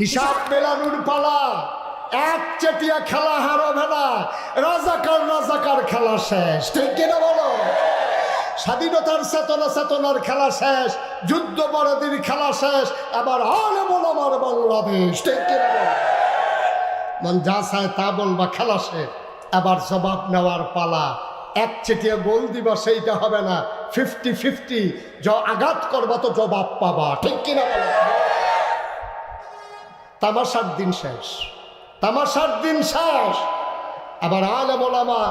হিসাব মেলানোর পালা। এক চেটিয়া খেলা হার হবে না, রাজাকার রাজাকার খেলা শেষ, ঠিক কিনা বলো? স্বাধীনতার চেতনার খেলা শেষ, যুদ্ধ বরাদির খেলা শেষ, আবার আলে বল আমার বাংলাদেশ, ঠিক কিনা বলো? মন যা চায় তা বলবা, খেলা শেষ। আবার জবাব নেওয়ার পালা। এক চেটিয়া গোল দিবা সেইটা হবে না, 50-50 আঘাত করবা তো জবাব পাবা, ঠিক কিনা বলো? তামাশার দিন শেষ, তামাশার দিন শেষ। আবার আলেম ওলামা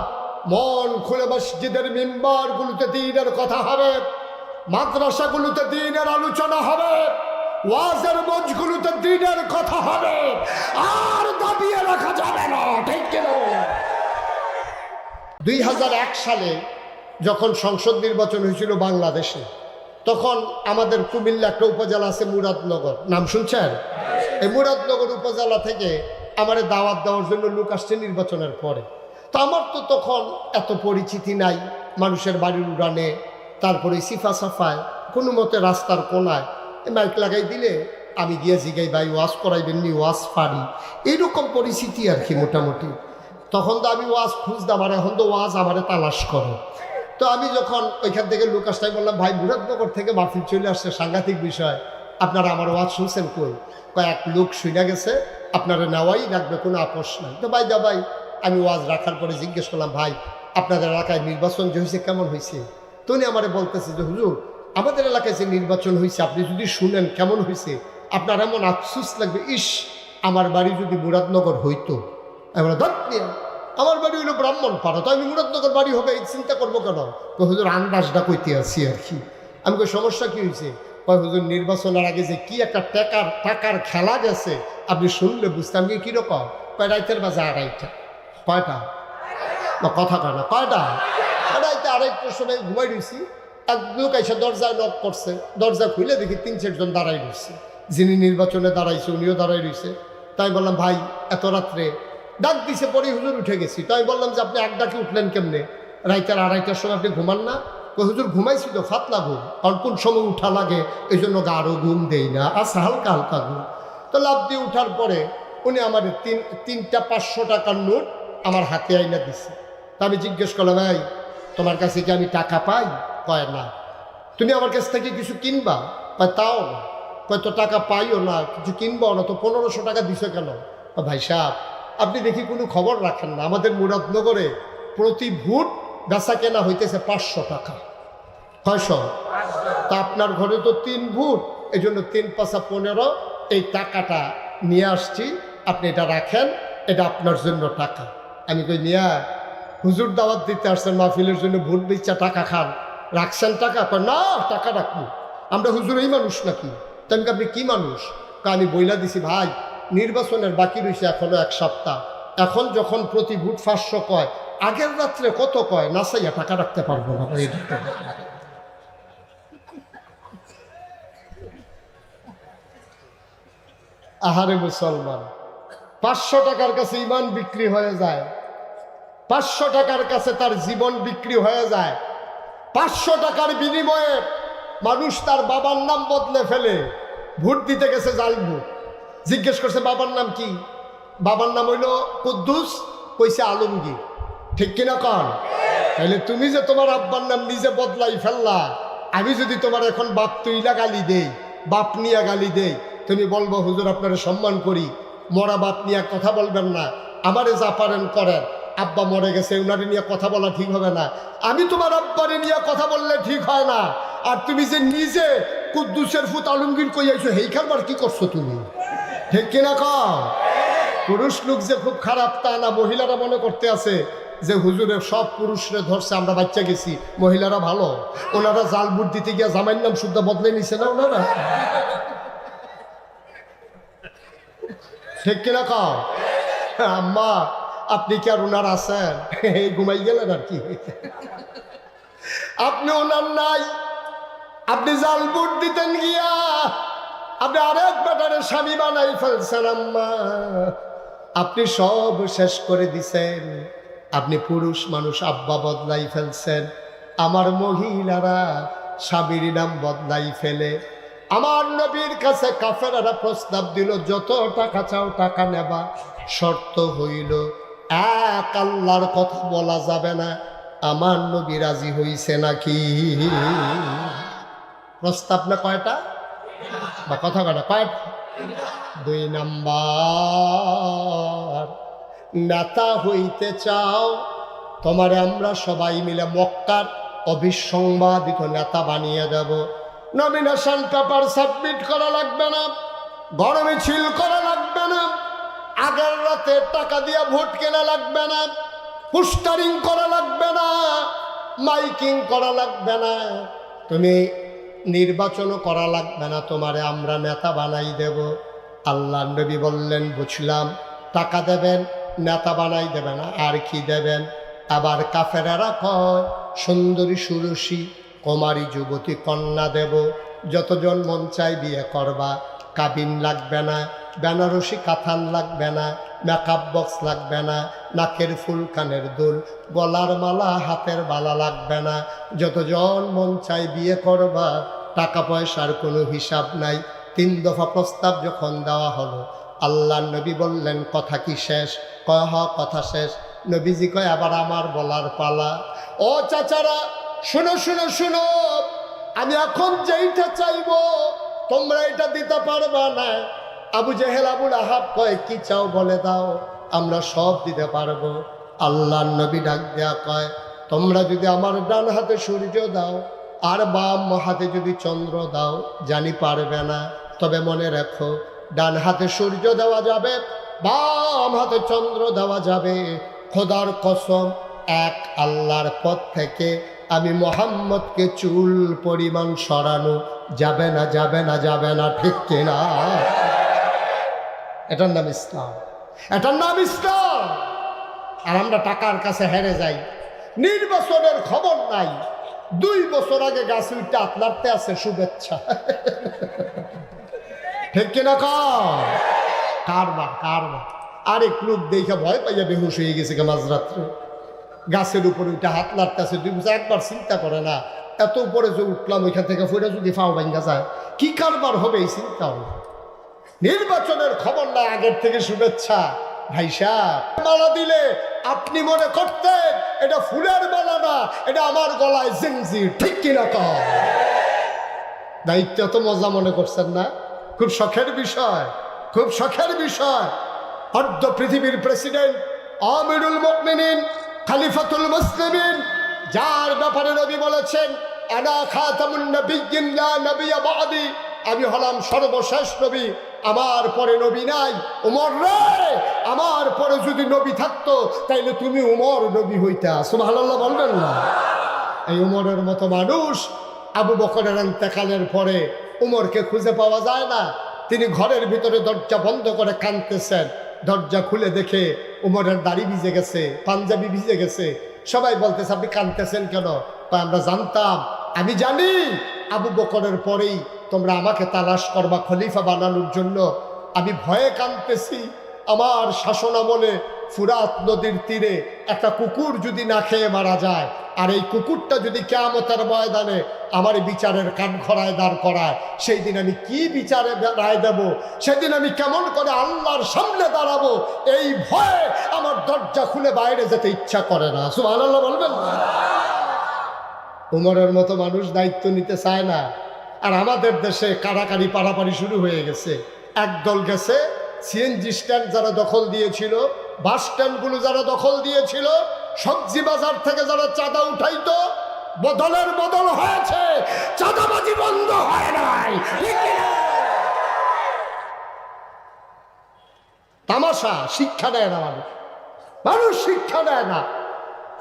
মন খুলে মসজিদের মিম্বারগুলোতে দ্বীনের কথা হবে, মাদ্রাসাগুলোতে দ্বীনের আলোচনা হবে, ওয়াজের মঞ্চগুলোতে দ্বীনের কথা হবে, আর দাবিয়ে রাখা যাবে না, ঠিক কিনা? 2001 সালে যখন সংসদ নির্বাচন হয়েছিল বাংলাদেশে, তখন আমাদের কুমিল্লা একটা উপজেলা আছে মুরাদনগর, নাম শুনছেন? এই মুরাদনগর উপজেলা থেকে আমারে দাওয়াত দেওয়ার জন্য লোক আসছে নির্বাচনের পরে। তো আমার তো তখন এত পরিচিতি নাই, মানুষের বাড়ির উড়ানে, তারপরে সিফা সাফায়, কোনো মতে রাস্তার কোনায় মাইক লাগাই দিলে আমি গিয়ে জিগাই, ভাই ওয়াজ করাইবেন নি? ওয়াজ পারি, এইরকম পরিস্থিতি আর কি মোটামুটি। তখন তো আমি ওয়াজ খুঁজতাম, আর এখন তো ওয়াজ আমারে তালাশ করে। তো আমি যখন ওইখান থেকে লোক আসতে বললাম, ভাই মুরাদনগর থেকে মাহফিল চলে আসছে, সাংঘাতিক বিষয়, আপনারা আমার ওয়াজ শুনছেন কই? কয়েক লোক শুনে গেছে, আপনারা নেওয়াই লাগবে, কোনো আপোষ নাই। তো ভাই ভাই আমি ওয়াজ রাখার পরে জিজ্ঞেস করলাম, ভাই আপনাদের এলাকায় নির্বাচন যে হয়েছে কেমন হয়েছে? তো উনি আমারে বলতেছে যে হুজুর, আমাদের এলাকায় যে নির্বাচন হয়েছে আপনি যদি শুনেন কেমন হয়েছে, আপনার এমন আফসোস লাগবে, ইস আমার বাড়ি যদি মুরাদনগর হইতো। আমরা আমার বাড়ি হইলো ব্রাহ্মণপাড়া, তো আমি মুরাদনগর বাড়ি হবে এই চিন্তা করবো কেন? হুজুর আন্দাজটা কইতে আছি আর কি। আমি কই সমস্যা কি হয়েছে? কয় হুজুর নির্বাচনের আগে যে কি একটা টাকার খেলা গেছে, আপনি শুনলে বুঝতাম কি কিরকম। কয় রাইতের বাজে 2:30। কয়টা? না কথা কয় না, কয়টা? রাইতে 2:30টার সময় ঘুমাই রয়েছি, এক লোক এসে দরজায় নক করছে, দরজা খুলে দেখি 3-4 জন দাঁড়াই রয়েছে। যিনি নির্বাচনে দাঁড়াইছে উনিও দাঁড়াই রয়েছে। তাই বললাম, ভাই এত রাত্রে ডাক দিছে, পরে হুজুর উঠে গেছি। তাই বললাম যে আপনি এক ডাকে উঠলেন কেমনে? রাইতের 2:30টার সময় আপনি ঘুমান না? হুজুর ঘুমাইছি তো, ফাতলা ঘুম, কারণ কোন সময় উঠা লাগে এই জন্য গাঢ় ঘুম দেই না, আচ্ছা হালকা হালকা ঘুম। তো লাভ দিয়ে উঠার পরে উনি আমার তিনটা 500 টাকার নোট আমার হাতে আইনা দিছে। তা আমি জিজ্ঞেস করলাম, ভাই তোমার কাছে কি আমি টাকা পাই? কয় না। তুমি আমার কাছ থেকে কিছু কিনবা? কয় তাও না। কয় তো টাকা পাইও না, কিছু কিনবো না, তো 1500 টাকা দিছো কেন? ভাই সাহেব আপনি দেখি কোনো খবর রাখেন না, আমাদের মুরাদনগরে প্রতি ভোট বেচা কেনা হইতেছে 500 টাকা। 600? তা আপনার ঘরে তো 3 ভোট, এই জন্য 3×5=15, এই টাকাটা নিয়ে আসছি, আপনি এটা রাখেন, এটা আপনার জন্য টাকা। আমি কই মিয়া হুজুর দাওয়াত দিতে আসছেন, মাহফিলের জন্য ভোট দিচ্ছা টাকা খান, রাখছেন টাকা? কয় না টাকা রাখবো, আমরা হুজুর এই মানুষ নাকি? তো আমি আপনি কি মানুষ? আমি বইলা দিছি, ভাই নির্বাচনের বাকি রয়েছে এখনো 1 সপ্তাহ, এখন যখন প্রতি ভোট 500 কয়, আগের রাত্রে কত কয় নাসাইয়া টাকা রাখতে পারবো না। আহারে মুসলমান, 500 টাকার কাছে ইমান বিক্রি হয়ে যায়, 500 টাকার কাছে তার জীবন বিক্রি হয়ে যায়। 500 টাকার বিনিময়ে মানুষ তার বাবার নাম বদলে ফেলে, ভোট দিতে গেছে জাল ভোট। জিজ্ঞেস করছে বাবার নাম কি? বাবার নাম হইল কুদ্দুস, কইছে আলমগীর, ঠিক কিনা কন? তাহলে তুমি যে তোমার আব্বার নাম নিজে বদলাই ফেললা, আমি যদি তোমার এখন বাপ তুইলা গালি দেই, বাপ নিয়া গালি দেই, তুমি বলবো হুজুর আপনারা সম্মান করি, মরা বাপ নিয়ে কথা বলবেন না, আমারে যা পারেন করেন, আব্বা মরে গেছে উনারে নিয়ে কথা বলা ঠিক হবে না। আমি তোমার আব্বারে নিয়ে কথা বললে ঠিক হয় না। আর তুমি যে নিজে কুদ্দুসের ফুত আলমগীর কইয়াছো, হেইখানবার কি করছো তুমি? ঠিক কিনা কও? পুরুষ লোক যে খুব খারাপ তা না, মহিলারা মনে করতে আছে যে হুজুরের সব পুরুষরে ধরছে, আমরা বাচ্চা গেছি, মহিলারা ভালো। ওনারা জাল বুট দিতে গিয়া জামাইয়ের নাম শুদ্ধ বদলে নিছে না ওনারা? ঠিক কিনা কও? আম্মা আপনি কি আর ওনার আছেন? ঘুমাই গেলেন আর কি? আপনি ওনার নাই, আপনি জাল বুট দিতেন গিয়া আপনি আরেক বেটারে স্বামী বানাই ফেলছেন। আম্মা আপনি সব শেষ করে দিছেন, আপনি পুরুষ মানুষ আব্বা বদলাই ফেলছেন। আমার মহিলারা স্বামীর নাম বদলাই ফেলে, আমার নবীর কাছে কাফেররা প্রস্তাব দিল, যত টাকা চাও টাকা নেবা, শর্ত হইল এক আল্লাহর কথা বলা যাবে না। আমার নবী রাজি হইছে নাকি? প্রস্তাব না কয়টা বা কথা কয়টা? কয়টা? 2 নাম্বার, নেতা হইতে চাও, তোমারে আমরা সবাই মিলে মক্কার অবিসংবাদিত নেতা বানিয়ে দেব। নমিনেশন পেপার সাবমিট করা লাগবে না, গরমে মিছিল করা লাগবে না, আগের রাতে টাকা দিয়ে ভোট কেনা লাগবে না, পোস্টারিং করা লাগবে না, মাইকিং করা লাগবে না, তুমি নির্বাচনও করা লাগবে না, তোমারে আমরা নেতা বানাই দেব। আল্লাহ নবী বললেন, বুঝলাম, টাকা দেবেন, নেতা বানাই দেবেন, আর কি দেবেন? আবার কাফেরারা কয়, সুন্দরী সুরসী কুমারী যুবতী কন্যা দেব, যতজন মন চাই বিয়ে করবা, কাবিন লাগবে না, বেনারসি কাথান লাগবে না, মেকআপ বক্স লাগবে না, নাকের ফুল কানের দুল, গলার মালা হাতের বালা লাগবে না, যতজন মন চাই বিয়ে করবা, টাকা পয়সার কোনো হিসাব নাই। 3 দফা প্রস্তাব যখন দেওয়া হলো, আল্লাহ নবী বললেন, কথা কি শেষ? কয় হ, কথা শেষ। নবীজি কয়, আবার আমার বলার পালা। ও চাচারা, শুনো শুনো শুনো, আমি এখন যেইটা চাইবো তোমরা এটা দিতে পারবা না। আবু জেহেল আবুল আহাব কয়, কি চাও বলে দাও, আমরা সব দিতে পারবো। আল্লাহ নবী ডাক দেয়া কয়, তোমরা যদি আমার ডান হাতে সূর্য দাও আর বাম হাতে যদি চন্দ্র দাও, জানি পারবে না, তবে মনে রাখো, ডান হাতে সূর্য দেওয়া যাবে, বাম হাতে চন্দ্র দেওয়া যাবে, খোদার কসম এক আল্লাহর পথ থেকে আমি মোহাম্মদকে চুল পরিমাণ সরানো যাবে না, যাবে না, যাবে না, ঠিক কিনা? এটার নাম ইসলাম, এটার নাম ইসলাম। আর আমরা টাকার কাছে হেরে যাই, নির্বাচনের খবর নাই, 2 বছর আগে গাছ উঠতে আপনারতে আছে শুভেচ্ছা, ঠিক কিনা? কারবার কারবার। আরেক লোক দেখে ভয় পাইয়া বেহুশ হয়ে গেছে মাঝরাত্রে, গাছের উপরে উঠে হাত নাড়তেছে, 2 বছর একবার চিন্তা করে না, এত উপরে যে উঠলাম ওইখান থেকে ফিরে যদি ফাও ভাঙ্গা যায়, কি কারবার হবে এই চিন্তা হবে। নির্বাচনের খবর নাই, আগের থেকে শুভেচ্ছা। ভাই সাহেব, মালা দিলে আপনি মনে করতেন এটা ফুলের মালা না, এটা আমার গলায় জিঞ্জির, ঠিক কিনা? দায়িত্ব তো মজা মনে করছেন না? খুব শখের বিষয়, খুব শখের বিষয়। অর্ধ পৃথিবীর প্রেসিডেন্ট, আমিরুল মুমিনিন, খলিফাতুল মুসলিমিন, যার ব্যাপারে নবী বলেছেন, আনা খাতামুন নবিয়্যিন লা নবিয়্য বাদি, আমি হলাম সর্বশেষ নবী, আমার পরে নবী নাই। উমর রে, আমার পরে যদি নবী থাকতো তাইলে তুমি উমর নবী হইতা। সুবহানাল্লাহ বলবেন না? এই উমরের মতো মানুষ আবু বকরের ইন্তেকালের পরে উমরকে খুঁজে পাওয়া যায় না। তিনি ঘরের ভিতরে দরজা বন্ধ করে কাঁদতেছেন, দরজা খুলে দেখে উমরের দাড়ি ভিজে গেছে, পাঞ্জাবি ভিজে গেছে। সবাই বলতেছে, আপনি কাঁদতেছেন কেন? আমরা জানতাম, আমি জানি আবু বকরের পরেই তোমরা আমাকে তালাশ করবা খলিফা বানানোর জন্য, আমি ভয়ে কাঁদতেছি। আমার শাসনামলে ফুরাত নদীর তীরে একটা কুকুর যদি না খেয়ে মারা যায়, আর এই কুকুরটা যদি কিয়ামতের ময়দানে আমার বিচারের কাঠগড়ায় দাঁড় করায়, সেই দিন আমি কি বিচারে রায় দেব? সেদিন আমি কেমন করে আল্লাহর সামনে দাঁড়াবো? এই ভয়ে আমার দরজা খুলে বাইরে যেতে ইচ্ছা করে না। সুবহানাল্লাহ বলবেন না? উমরের মতো মানুষ দায়িত্ব নিতে চায় না। আর আমাদের দেশে কাড়াকাড়ি পাড়াপাড়ি শুরু হয়ে গেছে। একদল গেছে সিএনজি স্ট্যান্ড যারা দখল দিয়েছিল, বাস স্ট্যান্ডগুলো যারা দখল দিয়েছিল, সবজি বাজার থেকে যারা চাঁদা উঠাইতো, বদলের বদল হয়েছে, চাঁদাবাজি বন্ধ হয় নাই। তামাশা, শিক্ষা দেয় না মানুষ, মানুষ শিক্ষা দেয় না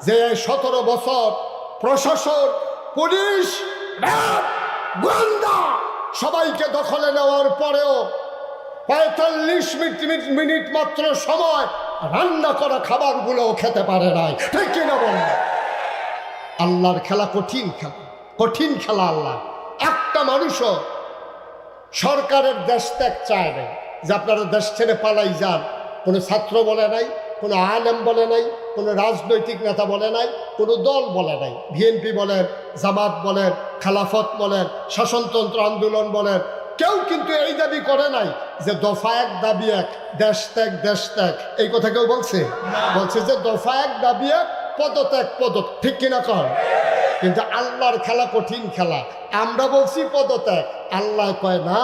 যে 17 বছর প্রশাসন, পুলিশ, র্যাব, গোয়েন্দা সবাইকে দখলে নেওয়ার পরেও 45 মিনিট মাত্র সময় রান্না করা খাবারগুলোও খেতে পারে নাই, ঠিক কিনা বলেন? আল্লাহর খেলা কঠিন খেলা, কঠিন খেলা। আল্লাহ একটা মানুষও সরকারের দেশ ত্যাগ চায় নাই, যে আপনারা দেশ ছেড়ে পালাই যান। কোনো ছাত্র বলে নাই, কোনো আলেম বলে নাই, কোনো রাজনৈতিক নেতা বলে নাই, কোনো দল বলে নাই। বিএনপি বলেন, জামাত বলেন, খেলাফত বলেন, শাসনতন্ত্র আন্দোলন বলেন, কেউ কিন্তু এই দাবি করে নাই যে দফা এক দাবি এক, দেশ ত্যাগ দেশ ত্যাগ, এই কথা কেউ বলছে? বলছে যে দফা এক দাবি এক, পদত্যাগ পদত্যাগ, ঠিক কিনা কর? কিন্তু আল্লাহর খেলা কঠিন খেলা। আমরা বলছি পদত্যাগ, আল্লাহ কয় না,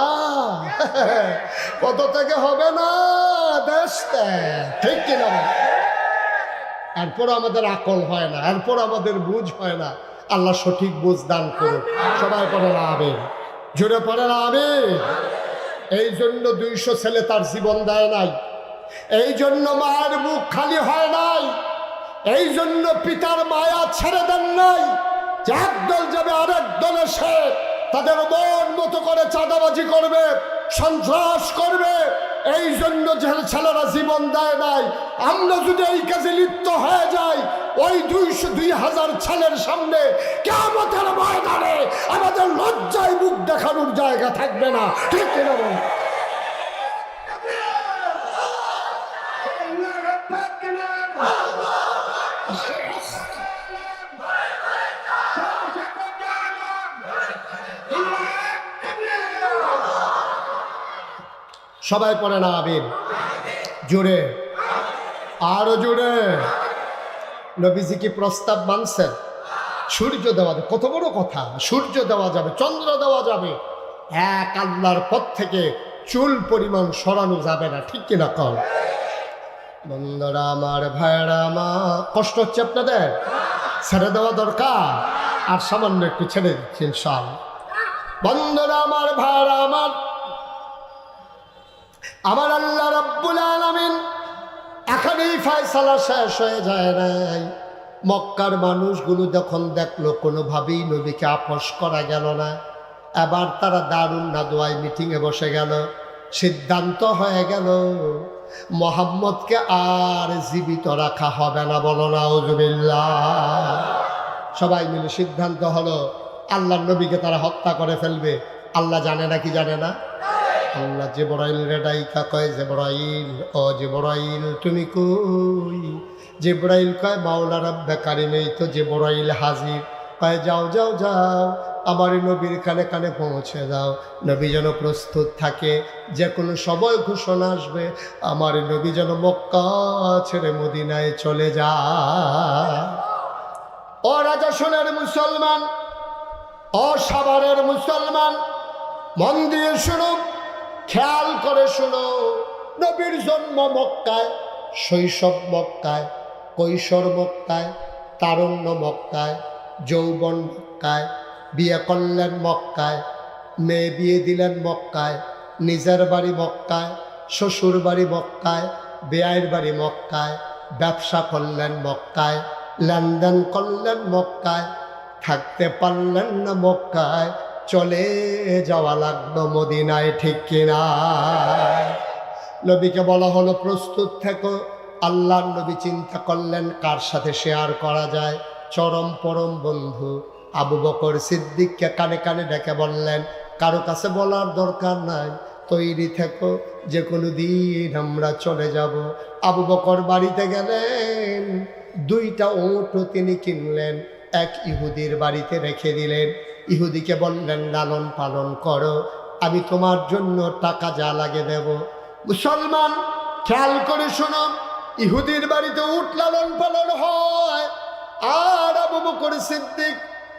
পদত্যাগে হবে না, দেশ ত্যাগ, ঠিক কিনা? এরপর আমাদের আকল হয় না, এরপর আমাদের বুঝ হয় না। আল্লাহ সঠিক বুঝ দান করুন। সবাই পড়ে না আমিন, জোরে পড়ে না আমিন। এই জন্য 200 ছেলে তার জীবন দেয় নাই, এই জন্য মায়ের মুখ খালি হয় নাই, এই জন্য পিতার মায়া ছেড়ে দেন নাই। যে একদল যাবে আরেক দল এসে তাদের মন মতো করে চাঁদাবাজি করবে, সন্ত্রাস করবে, এই জন্য ছেলেরা জীবন দেয় নাই। আমরা যদি এই কাজে লিপ্ত হয়ে যাই, ওই 200-2000 ছেলের সামনে কিয়ামতের ময়দানে আমাদের লজ্জায় মুখ দেখানোর জায়গা থাকবে না, ঠিক কিনা বল? সবাই পড়ে না আমিন, জোরে, আরো জোরে। নবীজি কি প্রস্তাব মানছেন? সূর্য দেওয়া যাবে, কত বড় কথা, সূর্য দেওয়া যাবে, চন্দ্র দেওয়া যাবে, এক আল্লাহর পথ থেকে চুল পরিমাণ সরানো যাবে না, ঠিক কিনা কর? বন্ধুরা আমার, ভাইরা আমার, কষ্ট হচ্ছে আপনাদের? ছেড়ে দেওয়া দরকার, আর সামান্য একটু ছেড়ে দিচ্ছি ইনশাআল্লাহ। বন্ধুরা আমার, ভাইরা আমার, আমার আল্লাহ রাব্বুল আলামিন এখানেই ফয়সালা শেষ হয়ে যায় নাই। মক্কার মানুষগুলো যখন দেখলো কোনোভাবেই নবীকে আপোস করা গেল না, এবার তারা দারুন নাদওয়ায় মিটিংয়ে বসে গেল। সিদ্ধান্ত হয়ে গেল মুহাম্মদকে আর জীবিত রাখা হবে না, বলো নাউজুবিল্লাহ। সবাই মিলে সিদ্ধান্ত হলো আল্লাহর নবীকে তারা হত্যা করে ফেলবে। আল্লাহ জানে না কি জানে না? আল্লাহ জিবরাইল রেডাইকা কয়, জিবরাইল, ও জিবরাইল তুমি কই? জিবরাইল কয়, মাওলা রাব্বে কারিমেই তো জিবরাইল হাজির। কয়, যাও যাও যাও, আমার নবীর কানে কানে পৌঁছে দাও, নবী যেন প্রস্তুত থাকে, যে কোনো সময় ঘোষণা আসবে আমার নবী যেন মক্কা ছেড়ে মদিনায় চলে যায়। ও রাজা সোনার মুসলমান, ও সাভারের মুসলমান, মন দিয়ে শুনো, খেয়াল করে শুনো। নবীর জন্ম মক্কায়, শৈশব মক্কায়, কৈশোর মক্কায়, তারুণ্য মক্কায়, যৌবন মক্কায়, বিয়ে করলেন মক্কায়, মেয়ে বিয়ে দিলেন মক্কায়, নিজের বাড়ি মক্কায়, শ্বশুর বাড়ি মক্কায়, বেয়াইর বাড়ি মক্কায়, ব্যবসা করলেন মক্কায়, লেনদেন করলেন মক্কায়, থাকতে পারলেন না মক্কায়, চলে যাওয়া লাগলো মদিনায়, ঠিক কিনা? নবীকে বলা হলো প্রস্তুত থেকো। আল্লাহর নবী চিন্তা করলেন কার সাথে শেয়ার করা যায়। চরম পরম বন্ধু আবু বকর সিদ্দিককে কানে কানে ডেকে বললেন, কারো কাছে বলার দরকার নাই, তৈরি থেকো, যে কোনো দিন আমরা চলে যাব। আবু বকর বাড়িতে গেলেন, 2টা উটও তিনি কিনলেন, এক ইহুদির বাড়িতে রেখে দিলেন। ইহুদিকে বললেন, লালন পালন করো, আমি তোমার জন্য টাকা যা লাগে দেব। মুসলমান খেয়াল করে শোনো, ইহুদির বাড়িতে উট লালন পালন হয়, আর আবু বকর সিদ্দিক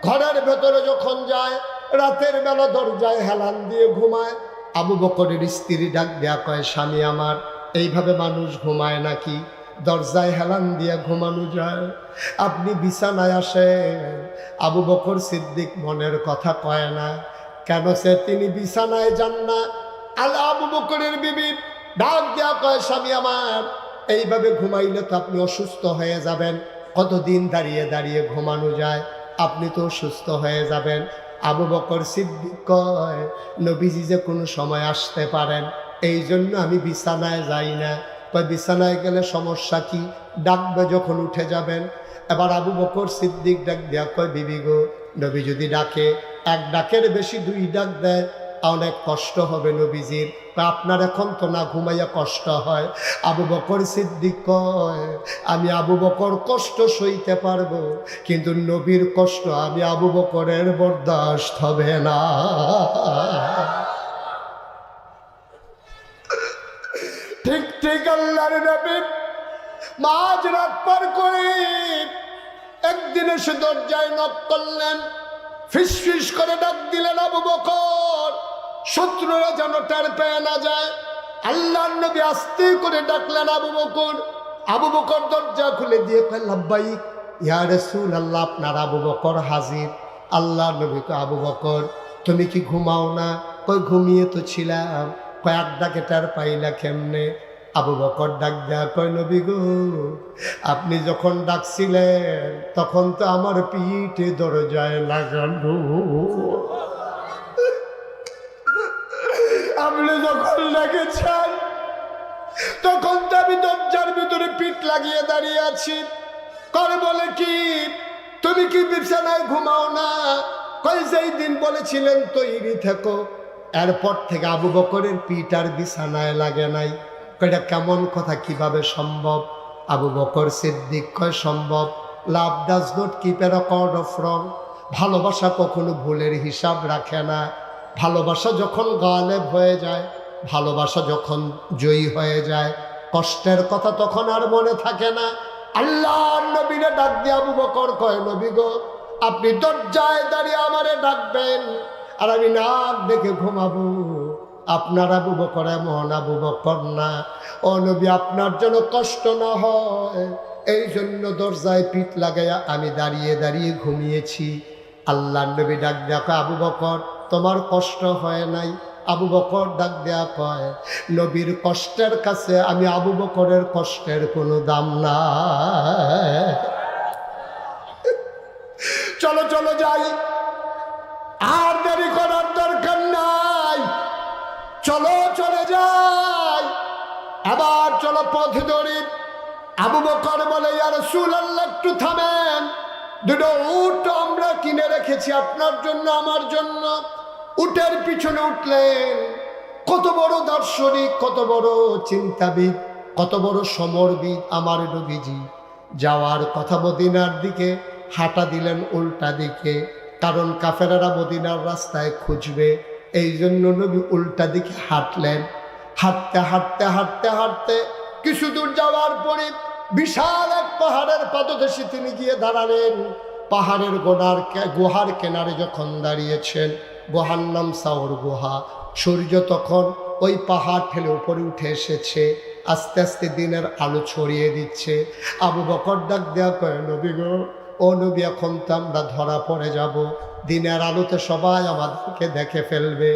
ঘরের ভেতরে যখন যায়, রাতের বেলা দরজায় হেলান দিয়ে ঘুমায়। আবু বকরের স্ত্রী ডাক দেয়া কয়, স্বামী আমার, এইভাবে মানুষ ঘুমায় নাকি? দরজায় হেলান দিয়ে ঘুমানো যায়, আপনি বিছানায় আসেন। আবু বকর সিদ্দিক মনের কথা কয় না, কেন সে তিনি বিছানায় যান না। আবু বকরের বিবি ডাক দেয়া কয়, স্বামী আমার, এইভাবে ঘুমাইলে তো আপনি অসুস্থ হয়ে যাবেন, কতদিন দাঁড়িয়ে দাঁড়িয়ে ঘুমানো যায়, আপনি তো অসুস্থ হয়ে যাবেন। আবু বকর সিদ্দিক কয়, নবীজি যে কোনো সময় আসতে পারেন, এই জন্য আমি বিছানায় যাই না। কয়, বিছানায় গেলে সমস্যা কি? ডাকবে যখন উঠে যাবেন। এবার আবু বকর সিদ্দিক ডাক দেয়া কয়, বিবি গো, নবী যদি ডাকে, এক ডাকের বেশি 2 ডাক দেয়, অনেক কষ্ট হবে নবীজির। আপনার এখন তো না ঘুমাইয়া কষ্ট হয়। আবু বকর সিদ্দিক কয়, আমি আবু বকর কষ্ট সইতে পারবো, কিন্তু নবীর কষ্ট আমি আবু বকরের বরদাস্ত হবে না। ঠিক আল্লাহর নবী মাঝ রাত পার করে একদিন এসে দরজায় নক করলেন, ফিস ফিস করে ডাক দিলেন আবু বকর, শত্রুরা যেন টের পেয়ে না যায়। আল্লাহর নবী আস্তে করে ডাকলেন আবু বকর। আবু বকর দরজা খুলে দিয়ে কয়, লাব্বাইক ইয়া রাসূলুল্লাহ, আপনার আবু বকর হাজির। আল্লাহর নবী কয়, আবু বকর তুমি কি ঘুমাও না? কই ঘুমিয়ে তো ছিলাম। কয়েক ডাকে টের পাইলা কেমনে? আবু বকর ডাক দেয়া কয়, নবী গো, আপনি যখন ডাকছিলেন তখন তো আমার পিঠে দরজায় লাগানো। আপনি যখন ডেকেছেন তখন তো আমি দরজার ভিতরে পিঠ লাগিয়ে দাঁড়িয়ে আছি। করে বলে কি, তুমি কি বিছানায় ঘুমাও না? কই যেই দিন বলেছিলেন তৈরি থেকো, এরপর থেকে আবু বকরের পিঠ আর বিছানায় লাগে নাই। কয়টা কেমন কথা, কিভাবে সম্ভব? আবু বকর সিদ্দিক কয়, সম্ভব। লাভ does not keep A record of রং। ভালোবাসা কখনো ভুলের হিসাব রাখে না। ভালোবাসা যখন গালেব হয়ে যায়, ভালোবাসা যখন জয়ী হয়ে যায়, কষ্টের কথা তখন আর মনে থাকে না। আল্লাহর নবীরে ডাক দিয়ে আবু বকর কয়, নবী গো, আপনি দরজায় দাঁড়িয়ে আমারে ডাকবেন আর আমি নাক ডেকে ঘুমাবো। আপনার আবু বকর এমন আবু বকর না। ও নবী, আপনার জন্য কষ্ট না হয় এই জন্য দরজায় পিঠ লাগাইয়া আমি দাঁড়িয়ে দাঁড়িয়ে ঘুমিয়েছি। আল্লাহর নবী ডাক দেয়া কয়, আবু বকর তোমার কষ্ট হয় নাই? আবু বকর ডাক দেয়া কয়, নবীর কষ্টের কাছে আমি আবু বকরের কষ্টের কোনো দাম না। চলো চলো যাই, আর দেরি করার দরকার নাই, চলো চলে যাই। আবার চলো পথ ধরি। আবু বকর বলে, ইয়া রাসূলুল্লাহ একটু থামেন, দুটো উট আমরা কিনে রেখেছি আপনার জন্য আমার জন্য। উটের পিছনে উঠলেন। কত বড় দার্শনিক, কত বড় চিন্তাবিদ, কত বড় সমরবিদ আমার নবীজি। যাওয়ার কথা মদিনার দিকে, হাঁটা দিলেন উল্টা দিকে, কারণ কাফেরেরা মদিনার রাস্তায় খুঁজবে। এই জন্য নবী উল্টা দিকে হাঁটলেন। হাঁটতে হাঁটতে হাঁটতে হাঁটতে কিছু দূর যাওয়ার পরে বিশাল এক পাহাড়ের পাদদেশে তিনি গিয়ে দাঁড়ালেন। পাহাড়ের গুহার কিনারে যখন দাঁড়িয়েছেন, গুহার নাম সাওর গুহা। সূর্য তখন ওই পাহাড় ঠেলে উপরে উঠে এসেছে, আস্তে আস্তে দিনের আলো ছড়িয়ে দিচ্ছে। আবু বকর ডাক দেয়া কয়, নবী গো, ও নবী, এখন তো আমরা ধরা পড়ে যাব, দিনের আলোতে সবাই আমাদেরকে দেখে ফেলবে।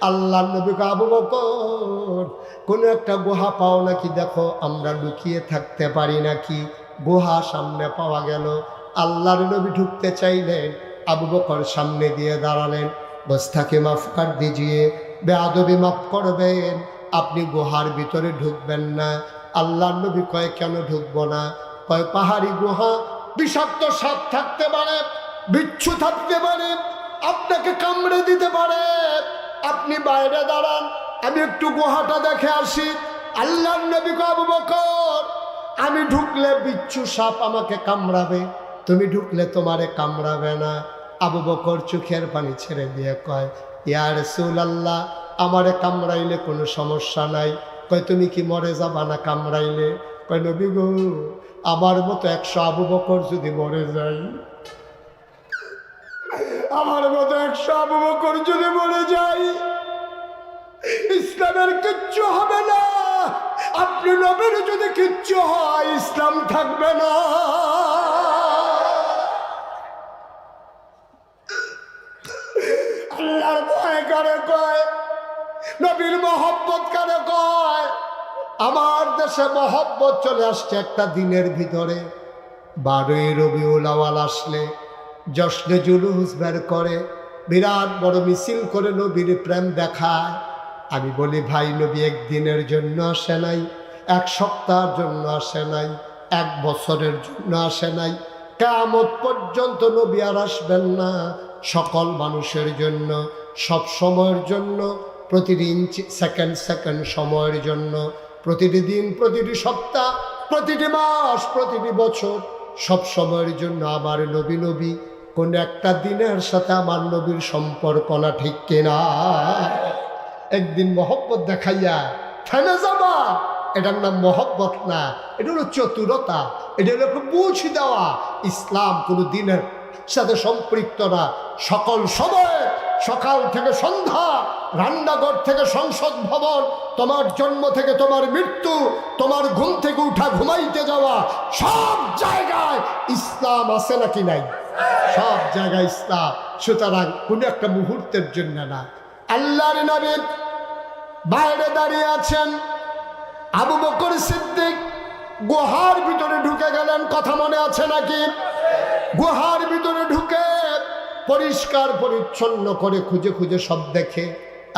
আল্লাহ নবী কয়, আবু বকর কোনো একটা গুহা পাও নাকি দেখো, আমরা লুকিয়ে থাকতে পারি নাকি। গুহা সামনে পাওয়া গেল। আল্লাহর নবী ঢুকতে চাইলেন, আবু বকর সামনে দিয়ে দাঁড়ালেন। গোস্তাকে মাফ কর দিজিয়ে, বেয়াদবি মাফ করবেন, আপনি গুহার ভিতরে ঢুকবেন না। আল্লাহর নবী কয়, কেন ঢুকবো না? কয়, পাহাড়ি গুহা, বিষাক্ত সাপ থাকতে পারে, বিচ্ছু থাকতে পারে, আপনাকে কামড়ে দিতে পারে। আপনি বাইরে দাঁড়ান, আমি একটু গুহাটা দেখে আসি। আল্লাহর নবী কয়, আবু বকর আমি ঢুকলে বিচ্ছু সাপ আমাকে কামড়াবে, তুমি ঢুকলে তোমারে কামড়াবে না। আবু বকর চোখের পানি ছেড়ে দিয়ে কয়, ইয়া রাসূলুল্লাহ আমারে কামড়াইলে কোনো সমস্যা নাই। কয়, তুমি কি মরে যাবা না কামড়াইলে? কয়, নবী গো, আমার মতো 100 আবু বকর যদি মরে যায়, আমার মতো 100 আবু বকর যদি মরে যায়, ইসলামের কিচ্ছু হবে না। আপনি নবীর যদি কিচ্ছু হয়, ইসলাম থাকবে না। আল্লাহর ভয় কারে কয়, নবীর মহব্বত কারে কয়? আমার দেশে মহব্বত চলে আসছে একটা দিনের ভিতরে। 12ই রবিউল আউয়াল আসলে জশ্নে জুলুস বের করে, বিরাট বড় মিছিল করে নবীর প্রেম দেখায়। আমি বলি, ভাই নবী একদিনের জন্য আসে নাই, 1 সপ্তাহের জন্য আসে নাই, 1 বছরের জন্য আসে নাই, কিয়ামত পর্যন্ত নবী আর আসবেন না। সকল মানুষের জন্য, সব সময়ের জন্য, প্রতিদিন সেকেন্ড সেকেন্ড সময়ের জন্য, প্রতিটি দিন, প্রতিটি সপ্তাহ, প্রতিটি মাস, প্রতিটি বছর, সব সময়ের জন্য আমার নবী নবী। কোন একটা দিনের সাথে আমার নবীর সম্পর্ক না, ঠিক কিনা? একদিন মহব্বত দেখাইয়া থেমে যাবা, এটার নাম মহব্বত না, এটা হলো চতুরতা, এটা হলো একটু বুঝ দেওয়া। ইসলাম কোনো দিনের সাথে সম্পৃক্ত না। সকল সময়, সকাল থেকে সন্ধ্যা, রান্নাঘর থেকে সংসদ ভবন, তোমার জন্ম থেকে তোমার মৃত্যু, তোমার ঘুম থেকে উঠা ঘুমাইতে যাওয়া, সব জায়গায় ইসলাম আছে নাকি নাই? সব জায়গায় ইসলাম। সুতরাং কোনো একটা মুহূর্তের জন্য না। আল্লাহর নবী বাইরে দাঁড়িয়ে আছেন, আবু বকর সিদ্দিক গুহার ভিতরে ঢুকে গেলেন। কথা মনে আছে নাকি? গুহার ভিতরে ঢুকে পরিষ্কার পরিচ্ছন্ন করে খুঁজে খুঁজে সব দেখে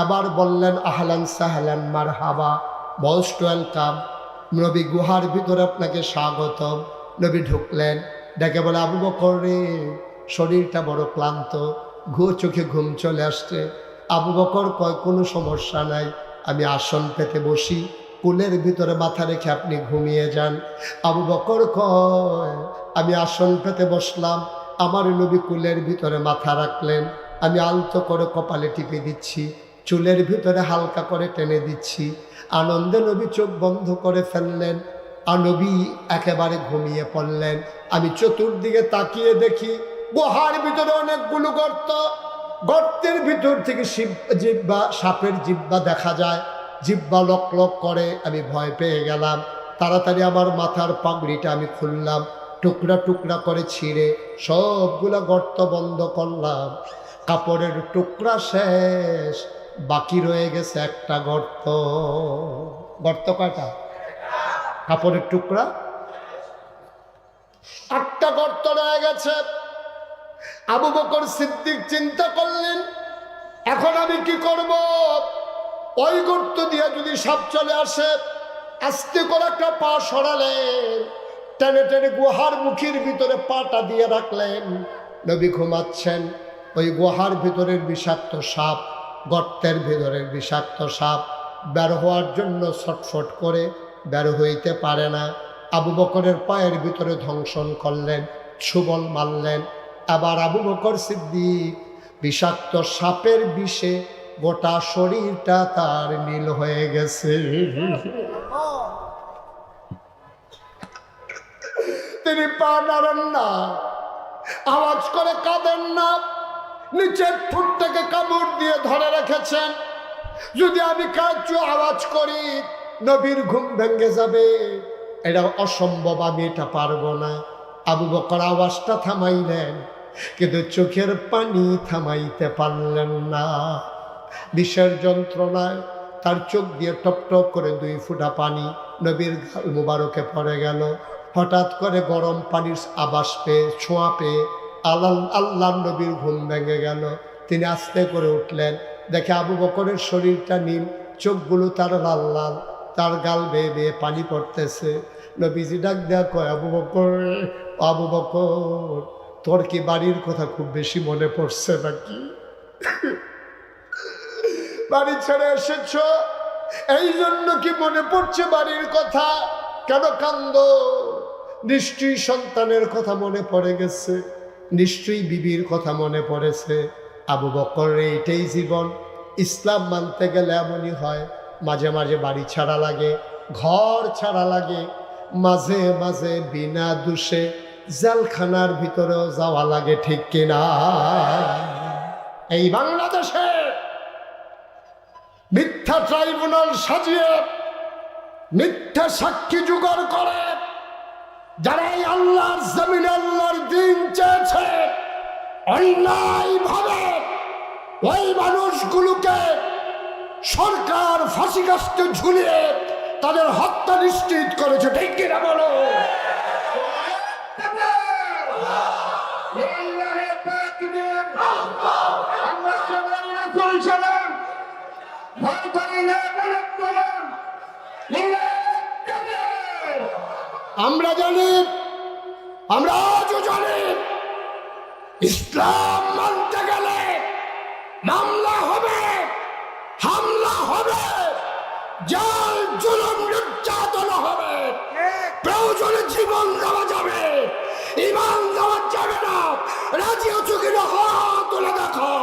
আবার বললেন আহলান সাহলান মারহাবা, মোস্ট ওয়েলকাম। নবী গুহার ভিতরে আপনাকে স্বাগতম। নবী ঢুকলেন, ডেকে বলে আবু বকর রে, শরীরটা বড় ক্লান্ত, চোখে ঘুম চলে আসছে। আবু বকর কয় কোনো সমস্যা নাই, আমি আসন পেতে বসি, কুলের ভিতরে মাথা রেখে আপনি ঘুমিয়ে যান। আবু বকর কয় আমি আসন পেতে বসলাম, আমার নবী কুলের ভিতরে মাথা রাখলেন, আমি আলতো করে কপালে টিপে দিচ্ছি, চুলের ভিতরে হালকা করে টেনে দিচ্ছি। আনন্দে নবী চোখ বন্ধ করে ফেললেন, নবী একেবারে ঘুমিয়ে পড়লেন। আমি চতুর্দিকে তাকিয়ে দেখি গুহার ভিতরে অনেকগুলো গর্ত, গর্তের ভিতর থেকে সাপের জিব্বা দেখা যায়, জিব্বা লক লক করে। আমি ভয় পেয়ে গেলাম, তাড়াতাড়ি আমার মাথার পাগড়িটা আমি খুললাম, টুকরা টুকরা করে ছিঁড়ে সবগুলা গর্ত বন্ধ করলাম। কাপড়ের টুকরা শেষ, বাকি রয়ে গেছে একটা গর্ত। গর্ত কয়টা? কাপড়ের টুকরা একটা গর্ত রয়ে গেছে। আবু বকর সিদ্দিক চিন্তা করলেন, এখন আমি কি করব? ওই গর্ত দিয়ে যদি সাপ চলে আসে, আস্তে করে একটা পা সরালেন, টেনে টেনে গুহার মুখের ভিতরে পাটা দিয়ে রাখলেন। নবী ঘুমাচ্ছেন, ওই গুহার ভিতরের বিষাক্ত সাপ, গর্তের ভিতরের বিষাক্ত সাপ বের হওয়ার জন্য ছটফট করে বের হইতে পারে না। আবু বকরের পায়ের ভিতরে ধ্বংসন করলেন, ছুবল মারলেন। আবার আবু বকর সিদ্দিক বিষাক্ত সাপের বিষে গোটা শরীরটা তার নীল হয়ে গেছে। তিনি পা নাড়েন না, আওয়াজ করে কাঁদেন না, নিচের ঠোঁটটাকে কামড় দিয়ে ধরে রেখেছেন। যদি আমি কাঁদছি আওয়াজ করি, নবীর ঘুম ভেঙে যাবে, এটা অসম্ভব, আমি এটা পারবো না। আবু বকর আওয়াজটা থামাইলেন, কিন্তু চোখের পানি থামাইতে পারলেন না। বিষের যন্ত্রণায় তার চোখ দিয়ে টপ টপ করে 2 ফোঁটা পানি নবীর গাল মুবারকে পড়ে গেল। হঠাৎ করে গরম পানির আবাস পেয়ে, ছোঁয়া পেয়ে আল্লাহ নবীর ঘুম ভেঙে গেল। তিনি আস্তে করে উঠলেন, দেখে আবু বকরের শরীরটা নীল, চোখগুলো তার লাল লাল, তার গাল বেয়ে বেয়ে পানি পড়তেছে। নবীজি ডাক দেয়া কয়, আবু বকর, আবু বকর, তোর কি বাড়ির কথা খুব বেশি মনে পড়ছে নাকি? বাড়ি ছেড়ে এসেছ, এই জন্য কি মনে পড়ছে বাড়ির কথা? কেন কান্দ? নিশ্চয়ই সন্তানের কথা মনে পড়ে গেছে, নিশ্চয়ই বিবির কথা মনে পড়েছে। আবু বকর, এইটাই জীবন। ইসলাম মানতে গেলে এমনই হয়, মাঝে মাঝে বাড়ি ছাড়া লাগে, ঘর ছাড়া লাগে, মাঝে মাঝে বিনা দোষে জেলখানার ভিতরেও যাওয়া লাগে, ঠিক কিনা? এই বাংলাদেশে মিথ্যা ট্রাইব্যুনাল সাজিয়ে মিথ্যা সাক্ষী জোগাড় করে যারা এই আল্লাহর জমিনে আল্লাহর দিন চেয়েছে, অন্যায়ভাবে ওই মানুষগুলোকে সরকার ফাঁসি কাস্তে ঝুলিয়ে তাদের হত্যা নিশ্চিত করেছে, ঠিক কিনা বলো? আমরা জানি, আমরা আজও জানি, ইসলাম মানতে গেলে মামলা হবে, হামলা হবে, জাল জুলুম নির্যাতন হবে, প্রয়োজনে জীবন দেওয়া যাবে, ঈমান দেওয়া যাবে না। রাজি আছো কিনা হাত তুলে দেখো।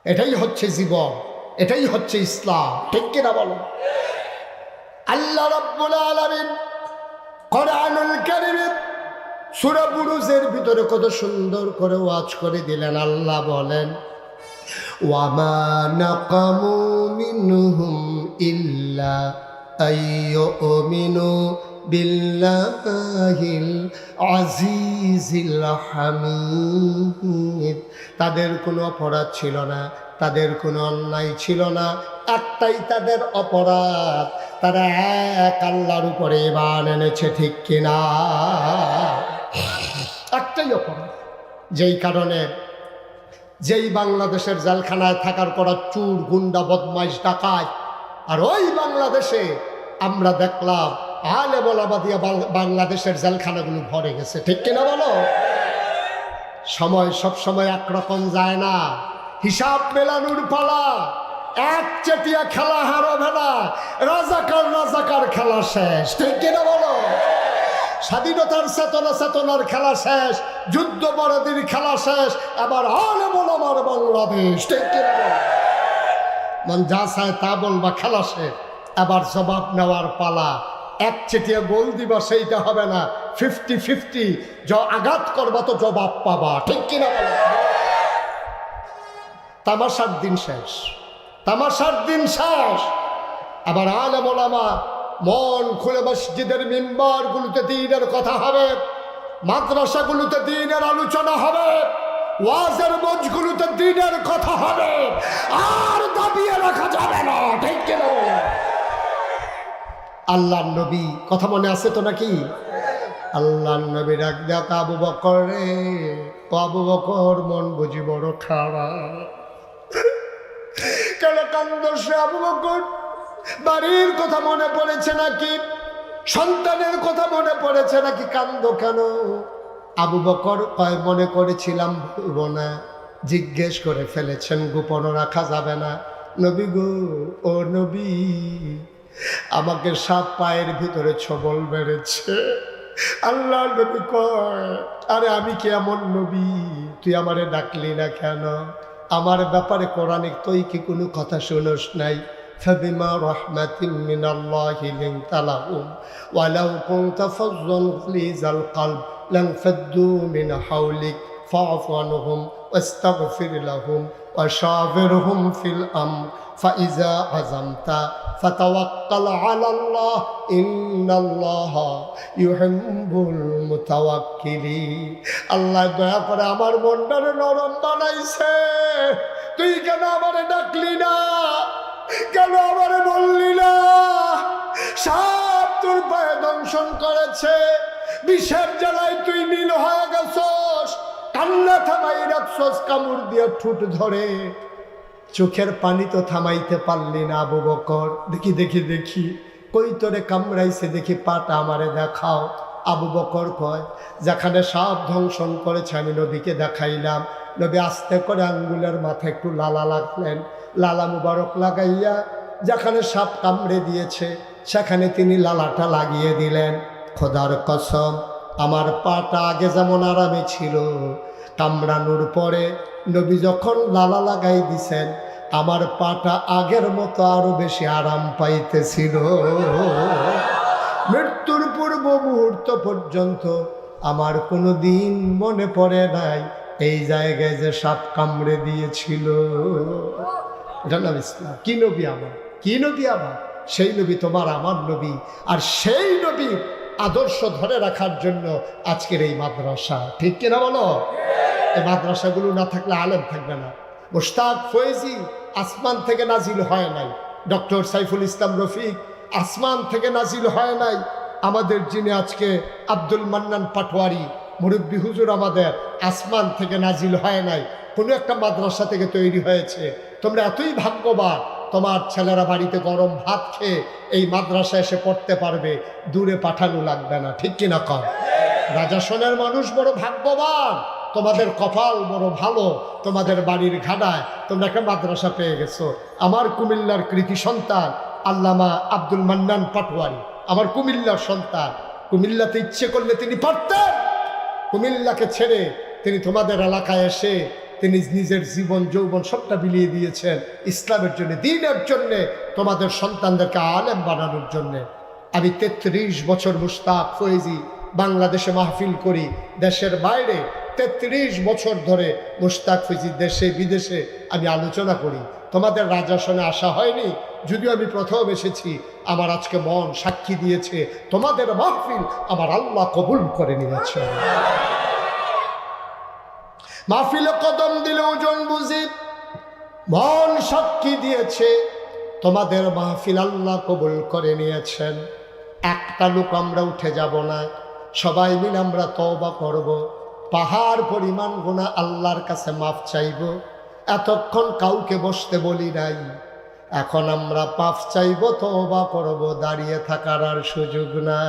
এটাই হচ্ছে জীবন, এটাই হচ্ছে ইসলাম, ঠিক কিনা বলো? আল্লাহ রাব্বুল আলামিন কোরআনুল কারীমে সূরা বুরুজের ভিতরে কত সুন্দর করে ওয়াজ করে দিলেন। আল্লাহ বলেন, ওয়ামা নাকামু মিনহুম ইল্লা আইয়ুমিনু বিল্লাহিল আজিজিল হামিদ। তাদের কোনো অপরাধ ছিল না, তাদের কোনো অন্যায় ছিল না, একটাই তাদের অপরাধ, তারা এক আল্লাহর উপরে ঈমান এনেছে, ঠিক কিনা? একটাই অপরাধ, যেই কারণে যেই বাংলাদেশের জেলখানায় থাকার পর চুর, গুন্ডা, বদমাইশ, ডাকাত, আর ওই বাংলাদেশে আমরা দেখলাম আলেম ওলামা দিয়া বাংলাদেশের জেলখানাগুলো ভরে গেছে, ঠিক কিনা বলো? সময় সব সময় একরকম যায় না, হিসাব মেলানোর পালা। এক চেটিয়া খেলা হার হবে না, রাজাকার রাজাকার খেলা শেষ, ঠিক কিনা বলো? স্বাধীনতার চেতনার খেলা শেষ, যুদ্ধ বরাদির খেলা শেষ, আবার আলেম ওলামার বাংলাদেশ, ঠিক কিনা বলো? মন যা চায় তা বলবা, খেলা শেষ, আবার জবাব নেওয়ার পালা। এক চেটিয়া গোল দিবা সেইটা হবে না, 50-50, আঘাত করবা তো জবাব পাবা, ঠিক কিনা বলো? তামাশার দিন শেষ, তামাশার দিন শেষ। আবার আলেম ওলামা মন খুলে মসজিদের মিম্বারগুলোতে দ্বীনের কথা হবে, মাদ্রাসাগুলোতে দ্বীনের আলোচনা হবে, ওয়াজের মঞ্চগুলোতে দ্বীনের কথা হবে, আর দাবিয়ে রাখা যাবে না, ঠিক কিনা? আল্লাহর নবী কথা মনে আছে তো নাকি? আল্লাহর নবী ডাক দেখ, আবু বকর রে, ও আবু বকর, মন বুঝি বড় খারাপ, কেন কান্দছে আবু বকর? বাড়ির কথা মনে পড়েছে নাকি? সন্তানের কথা মনে পড়েছে নাকি? কান্দ কেন? আবু বকর কয়, মনে করেছিলাম ভুলবো না, জিজ্ঞেস করে ফেলেছেন, গোপন রাখা যাবে না। নবী গো, ও নবী, আমাকে সাপ পায়ের ভিতরে ছবল মেরেছে। আল্লাহ নবী কয়, আরে আমি কি এমন নবী, তুই আমারে ডাকলি না কেন? আমার ব্যাপারে কোরআনে তুই কি কোনো কথা শুনোস নাই? فبما رحمة من الله لنت لهم ولو كنت فظا غليظ القلب لانفضوا من حولك فاعف عنهم واستغفر لهم وشاورهم في الأمر فإذا عزمت فتوكل على الله إن الله يحب المتوكلين। আল্লাহ দয়া করে আমার মনটারে নরম বানাইছে। তুই কেন আমারে ডাকলি না? কেন আমারে বললি না? সাপ তোর পায়ে দংশন করেছে, বিষের জ্বালায় তুই নীল হয়ে গেছস, কান্না থামাই রাখছস, কামড় দিয়ে ঠুট ধরে, চোখের পানি তো থামাইতে পারলি না আবু বকর। দেখি দেখি দেখি, কই তোরে কামড়াইছে দেখি, পাটা আমারে দেখাও। আবু বকর কয়, যেখানে সাপ দংশন করেছে আমি নবীকে দেখাইলাম। নবী আস্তে করে আঙ্গুলের মাথায় একটু লালা লাগলেন, লালা মুবারক লাগাইয়া যেখানে সাপ কামড়ে দিয়েছে সেখানে তিনি লালাটা লাগিয়ে দিলেন। খোদার কসম, আমার পাটা আগে যেমন আরামে ছিল, কামড়ানোর পরে নবী যখন লালা লাগাই দিছেন, আমার পাটা আগের মতো আরো বেশি আরাম পাইতেছিল। মৃত্যুর পূর্ব মুহূর্ত পর্যন্ত আমার কোনো দিন মনে পড়ে নাই এই জায়গায় যে সাপ কামড়ে দিয়েছিল। জানাব ইসলাম কি নবী আমার, কি নবী আমার? সেই নবী তোমার আমার নবী, আর সেই নবীর আদর্শ ধরে রাখার জন্য আজকের এই মাদ্রাসা, ঠিক কিনা বলো? এই মাদ্রাসাগুলো না থাকলে আলেম থাকবে না। মুশতাক ফয়েজি আসমান থেকে নাজিল হয় নাই, ডক্টর সাইফুল ইসলাম রফিক আসমান থেকে নাজিল হয় নাই, আমাদের যিনি আজকে আব্দুল মান্নান পাটোয়ারি মুরব্বী হুজুর আমাদের আসমান থেকে নাজিল হয় নাই, কোনো একটা মাদ্রাসা থেকে তৈরি হয়েছে। তোমরা এতই ভাগ্যবান, তোমার ছেলেরা বাড়িতে গরম ভাত খেয়ে এই মাদ্রাসায় এসে পড়তে পারবে, দূরে পাঠানো লাগবে না, ঠিক কিনা কম? রাজাসনের মানুষ বড় ভাগ্যবান, তোমাদের কপাল বড় ভালো, তোমাদের বাড়ির ঘাড়ায় তোমরা একটা মাদ্রাসা পেয়ে গেছো। আমার কুমিল্লার কৃতি সন্তান আল্লামা আব্দুল মান্নান পাটোয়ারি আমার কুমিল্লার সন্তান, কুমিল্লাতে ইচ্ছে করলে তিনি পারতেন, কুমিল্লাকে ছেড়ে তিনি তোমাদের এলাকায় এসে তিনি নিজের জীবন যৌবন সবটা বিলিয়ে দিয়েছেন ইসলামের জন্য, দ্বীনের জন্যে, তোমাদের সন্তানদেরকে আলেম বানানোর জন্যে। আমি 33 বছর মুশতাক ফয়েজি বাংলাদেশে মাহফিল করি, দেশের বাইরে 33 বছর ধরে মুশতাক ফয়েজি দেশে বিদেশে আমি আলোচনা করি। তোমাদের রাজাসনে আসা হয়নি, যদিও আমি প্রথম এসেছি। আমার আজকে মন সাক্ষী দিয়েছে তোমাদের মাহফিল আমার আল্লাহ কবুল করে নিয়েছে। মাহফিলে কদম দিলে ওজন বুঝি, মন সাক্ষী দিয়েছে তোমাদের মাহফিল আল্লাহ কবুল করে নিয়েছেন। একটা লোক আমরা উঠে যাব না, সবাই মিলে আমরা তওবা করব, পাহাড় পরিমাণ গুনাহ আল্লাহর কাছে মাফ চাইব। এতক্ষণ কাউকে বসতে বলি নাই, এখন আমরা পাপ চাইব, তওবা করব, দাঁড়িয়ে থাকার আর সুযোগ না।